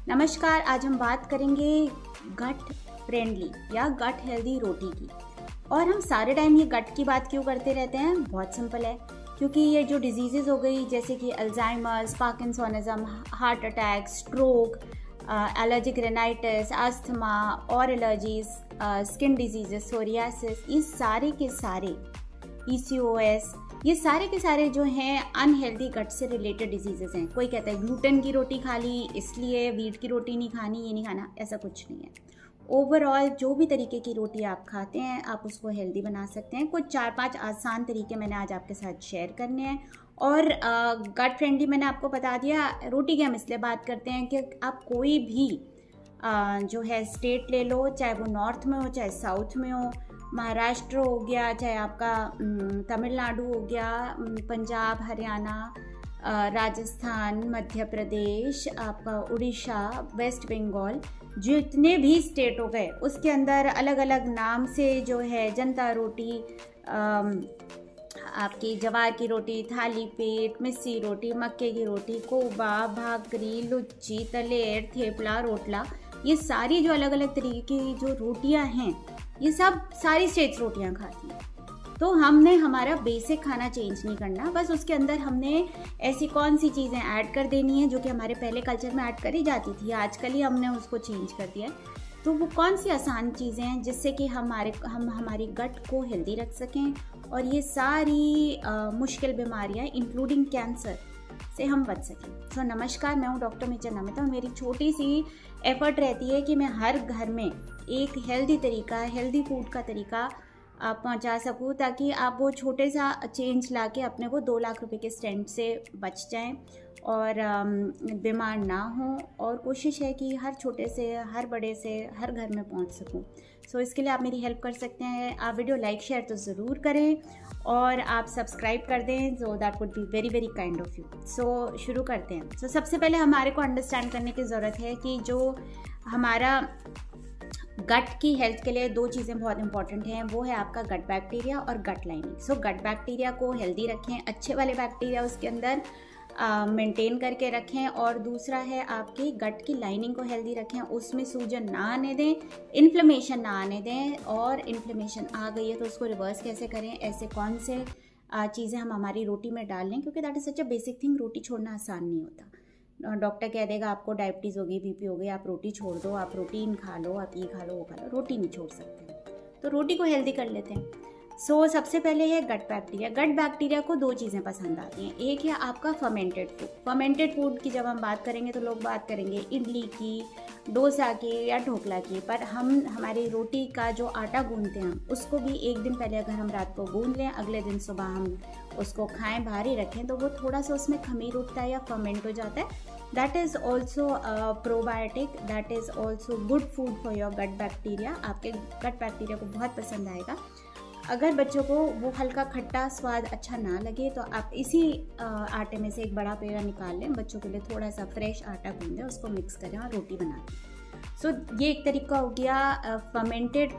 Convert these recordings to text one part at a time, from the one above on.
नमस्कार, आज हम बात करेंगे गट फ्रेंडली या गट हेल्दी रोटी की। और हम सारे टाइम ये गट की बात क्यों करते रहते हैं? बहुत सिंपल है, क्योंकि ये जो डिजीजेज हो गई जैसे कि Alzheimer's, parkinsonism, heart attack, stroke, allergic rhinitis, asthma और एलर्जीज, स्किन डिजीजेस, सोरियासिस, ये सारे के सारे PCOS, ये सारे के सारे जो हैं अनहेल्दी गट से रिलेटेड डिजीजेस हैं। कोई कहता है ग्लूटेन की रोटी खा ली इसलिए व्हीट की रोटी नहीं खानी, ये नहीं खाना, ऐसा कुछ नहीं है। ओवरऑल जो भी तरीके की रोटी आप खाते हैं आप उसको हेल्दी बना सकते हैं। कुछ 4-5 आसान तरीके मैंने आज आपके साथ शेयर करने हैं। और गट फ्रेंडली मैंने आपको बता दिया। रोटी की हम इसलिए बात करते हैं कि आप कोई भी जो है स्टेट ले लो, चाहे वो नॉर्थ में हो चाहे साउथ में हो, महाराष्ट्र हो गया, चाहे आपका तमिलनाडु हो गया, पंजाब, हरियाणा, राजस्थान, मध्य प्रदेश, आपका उड़ीसा, वेस्ट बंगाल, जितने भी स्टेट हो गए उसके अंदर अलग अलग नाम से जो है जनता रोटी, आपकी जवार की रोटी, थाली पीठ, मिस्सी रोटी, मक्के की रोटी, कोबा, भाकरी, लुच्ची, तलेर, थेपला, रोटला, ये सारी जो अलग अलग तरीके की जो रोटियां हैं ये सब सारी स्टेट्स रोटियां खाती हैं। तो हमने हमारा बेसिक खाना चेंज नहीं करना, बस उसके अंदर हमने ऐसी कौन सी चीज़ें ऐड कर देनी है जो कि हमारे पहले कल्चर में ऐड करी जाती थी, आजकल ही हमने उसको चेंज कर दिया है। तो वो कौन सी आसान चीज़ें हैं जिससे कि हम हमारी गट को हेल्दी रख सकें और ये सारी मुश्किल बीमारियां इंक्लूडिंग कैंसर से हम बच सकें। सो नमस्कार, मैं हूँ डॉक्टर मिचर नमिता। मेरी छोटी सी एफर्ट रहती है कि मैं हर घर में एक हेल्दी तरीका, हेल्दी फूड का तरीका आप पहुंचा सकूं, ताकि आप वो छोटे सा चेंज लाके अपने को 2 लाख रुपए के स्टेंट से बच जाएं और बीमार ना हो। और कोशिश है कि हर छोटे से हर बड़े से हर घर में पहुंच सकूं। सो इसके लिए आप मेरी हेल्प कर सकते हैं। आप वीडियो लाइक शेयर तो ज़रूर करें और आप सब्सक्राइब कर दें, so that would be very very kind of you. So शुरू करते हैं। सो सबसे पहले हमारे को अंडरस्टैंड करने की ज़रूरत है कि जो हमारा गट की हेल्थ के लिए 2 चीज़ें बहुत इंपॉर्टेंट हैं, वो है आपका गट बैक्टीरिया और गट लाइनिंग। सो गट बैक्टीरिया को हेल्दी रखें, अच्छे वाले बैक्टीरिया उसके अंदर मेंटेन करके रखें। और दूसरा है आपकी गट की लाइनिंग को हेल्दी रखें, उसमें सूजन ना आने दें, इन्फ्लेमेशन ना आने दें। और इन्फ्लेमेशन आ गई है तो उसको रिवर्स कैसे करें, ऐसे कौन से चीज़ें हम हमारी रोटी में डाल लें, क्योंकि that is such a basic thing. रोटी छोड़ना आसान नहीं होता। डॉक्टर कह देगा आपको डायबिटीज़ होगी, BP हो गई, आप रोटी छोड़ दो, आप प्रोटीन खा लो, आप ये खा लो, वो खा लो, रोटी नहीं छोड़ सकते। तो रोटी को हेल्दी कर लेते हैं। सो सबसे पहले है गट बैक्टीरिया। गट बैक्टीरिया को 2 चीज़ें पसंद आती हैं। एक है आपका फर्मेंटेड फूड। फर्मेंटेड फूड की जब हम बात करेंगे तो लोग बात करेंगे इडली की, डोसा की या ढोकला की, पर हम हमारी रोटी का जो आटा गूंदते हैं उसको भी एक दिन पहले अगर हम रात को गूंद लें, अगले दिन सुबह हम उसको खाएं, बाहर ही रखें, तो वो थोड़ा सा उसमें खमीर उठता है या फर्मेंट हो जाता है। That is also probiotic, that is also good food for your gut bacteria. आपके गट बैक्टीरिया को बहुत पसंद आएगा। अगर बच्चों को वो हल्का खट्टा स्वाद अच्छा ना लगे तो आप इसी आटे में से एक बड़ा पेड़ा निकाल लें, बच्चों के लिए थोड़ा सा फ्रेश आटा गूंदें, उसको मिक्स करें और रोटी बना दें। सो ये एक तरीका हो गया फर्मेंटेड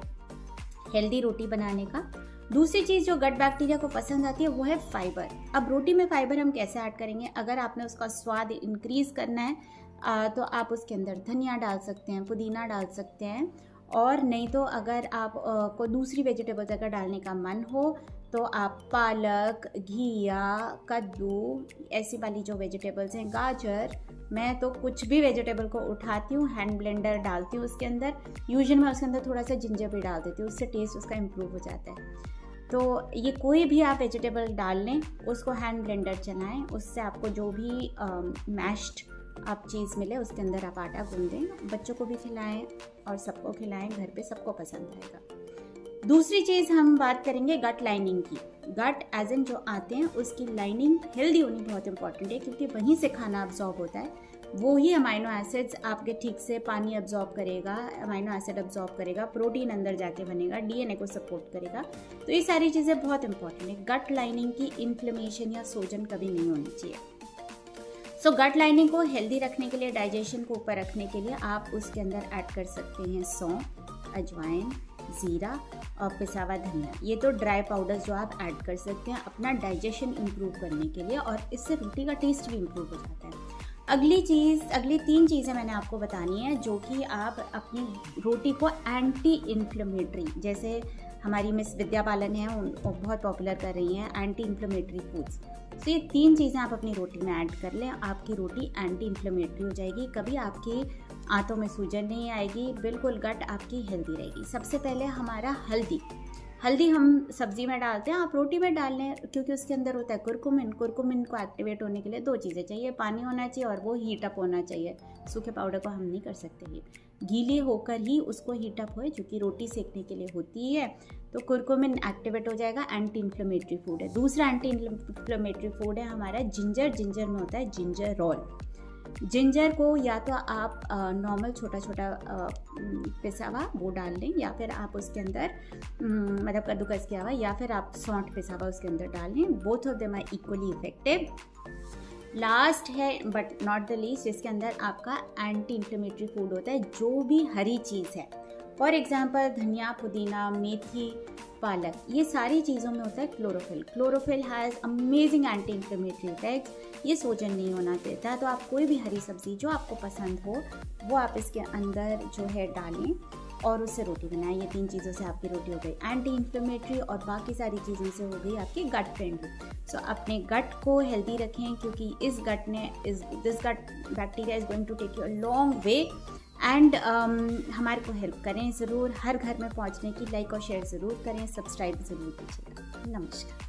हेल्दी रोटी बनाने का। दूसरी चीज़ जो गट बैक्टीरिया को पसंद आती है वो है फाइबर। अब रोटी में फाइबर हम कैसे ऐड करेंगे? अगर आपने उसका स्वाद इंक्रीज़ करना है तो आप उसके अंदर धनिया डाल सकते हैं, पुदीना डाल सकते हैं, और नहीं तो अगर आप को दूसरी वेजिटेबल्स अगर डालने का मन हो तो आप पालक, घिया, कद्दू, ऐसी वाली जो वेजिटेबल्स हैं, गाजर, मैं तो कुछ भी वेजिटेबल को उठाती हूँ, हैंड ब्लेंडर डालती हूँ उसके अंदर। यूजुअली मैं उसके अंदर थोड़ा सा जिंजर भी डाल देती हूँ, उससे टेस्ट उसका इम्प्रूव हो जाता है। तो ये कोई भी आप वेजिटेबल डाल लें, उसको हैंड ब्लेंडर चलाएं, उससे आपको जो भी मैश्ड आप चीज़ मिले उसके अंदर आप आटा गूंदें, बच्चों को भी खिलाएं और सबको खिलाएं, घर पे सबको पसंद आएगा। दूसरी चीज़ हम बात करेंगे गट लाइनिंग की। गट एज इन जो आते हैं उसकी लाइनिंग हेल्दी होनी बहुत इंपॉर्टेंट है, क्योंकि वहीं से खाना अब्जॉर्ब होता है। वो ही अमाइनो एसिड्स आपके ठीक से पानी अब्जॉर्ब करेगा, अमाइनो एसिड अब्जॉर्ब करेगा, प्रोटीन अंदर जाके बनेगा, DNA को सपोर्ट करेगा। तो ये सारी चीज़ें बहुत इंपॉर्टेंट है। गट लाइनिंग की इन्फ्लेमेशन या सूजन कभी नहीं होनी चाहिए। सो गट लाइनिंग को हेल्दी रखने के लिए, डाइजेशन को ऊपर रखने के लिए आप उसके अंदर ऐड कर सकते हैं सौंफ, अजवाइन, ज़ीरा और पिसा हुआ धनिया। ये तो ड्राई पाउडर्स जो आप ऐड कर सकते हैं अपना डाइजेशन इम्प्रूव करने के लिए, और इससे रोटी का टेस्ट भी इम्प्रूव हो जाता है। अगली 3 चीज़ें मैंने आपको बतानी है जो कि आप अपनी रोटी को एंटी इन्फ्लेमेटरी, जैसे हमारी मिस विद्या बालन है वो बहुत पॉपुलर कर रही हैं एंटी इन्फ्लेमेटरी फूड्स। तो ये 3 चीज़ें आप अपनी रोटी में ऐड कर लें, आपकी रोटी एंटी इन्फ्लेमेटरी हो जाएगी, कभी आपकी आंतों में सूजन नहीं आएगी, बिल्कुल गट आपकी हेल्दी रहेगी। सबसे पहले हमारा हल्दी हम सब्जी में डालते हैं, आप रोटी में डाल लें, क्योंकि उसके अंदर होता है कुरकुमिन। कुरकुमिन को एक्टिवेट होने के लिए 2 चीज़ें चाहिए, पानी होना चाहिए और वो हीट अप होना चाहिए। सूखे पाउडर को हम नहीं कर सकते हीट, गीले होकर ही उसको हीट अप होए, जो कि रोटी सेकने के लिए होती है। तो कुरकुमिन एक्टिवेट हो जाएगा, एंटी इन्फ्लेमेटरी फूड है। दूसरा एंटी इन्फ्लेमेटरी फूड है हमारा जिंजर में होता है जिंजर रोल। जिंजर को या तो आप नॉर्मल छोटा पिसा हुआ वो डाल लें, या फिर आप उसके अंदर मतलब कद्दूकस किया हुआ, या फिर आप सौंठ पिसा हुआ उसके अंदर डाल लें। Both of them are equally effective. Last है बट नॉट द लीस्ट, जिसके अंदर आपका एंटी इन्फ्लेमेटरी फूड होता है, जो भी हरी चीज़ है। फॉर एग्जाम्पल धनिया, पुदीना, मेथी, पालक, ये सारी चीज़ों में होता है chlorophyll. Chlorophyll has amazing anti inflammatory effects. ये सूजन नहीं होना देता। तो आप कोई भी हरी सब्जी जो आपको पसंद हो वो आप इसके अंदर जो है डालें और उससे रोटी बनाएं। ये 3 चीज़ों से आपकी रोटी हो गई एंटी इन्फ्लेमेटरी, और बाकी सारी चीज़ों से हो गई आपकी गट फ्रेंडली। सो अपने गट को हेल्दी रखें, क्योंकि this gut bacteria is going to take you a long way. And हमारे को हेल्प करें ज़रूर, हर घर में पहुंचने की लाइक और शेयर ज़रूर करें, सब्सक्राइब ज़रूर कीजिएगा। नमस्कार।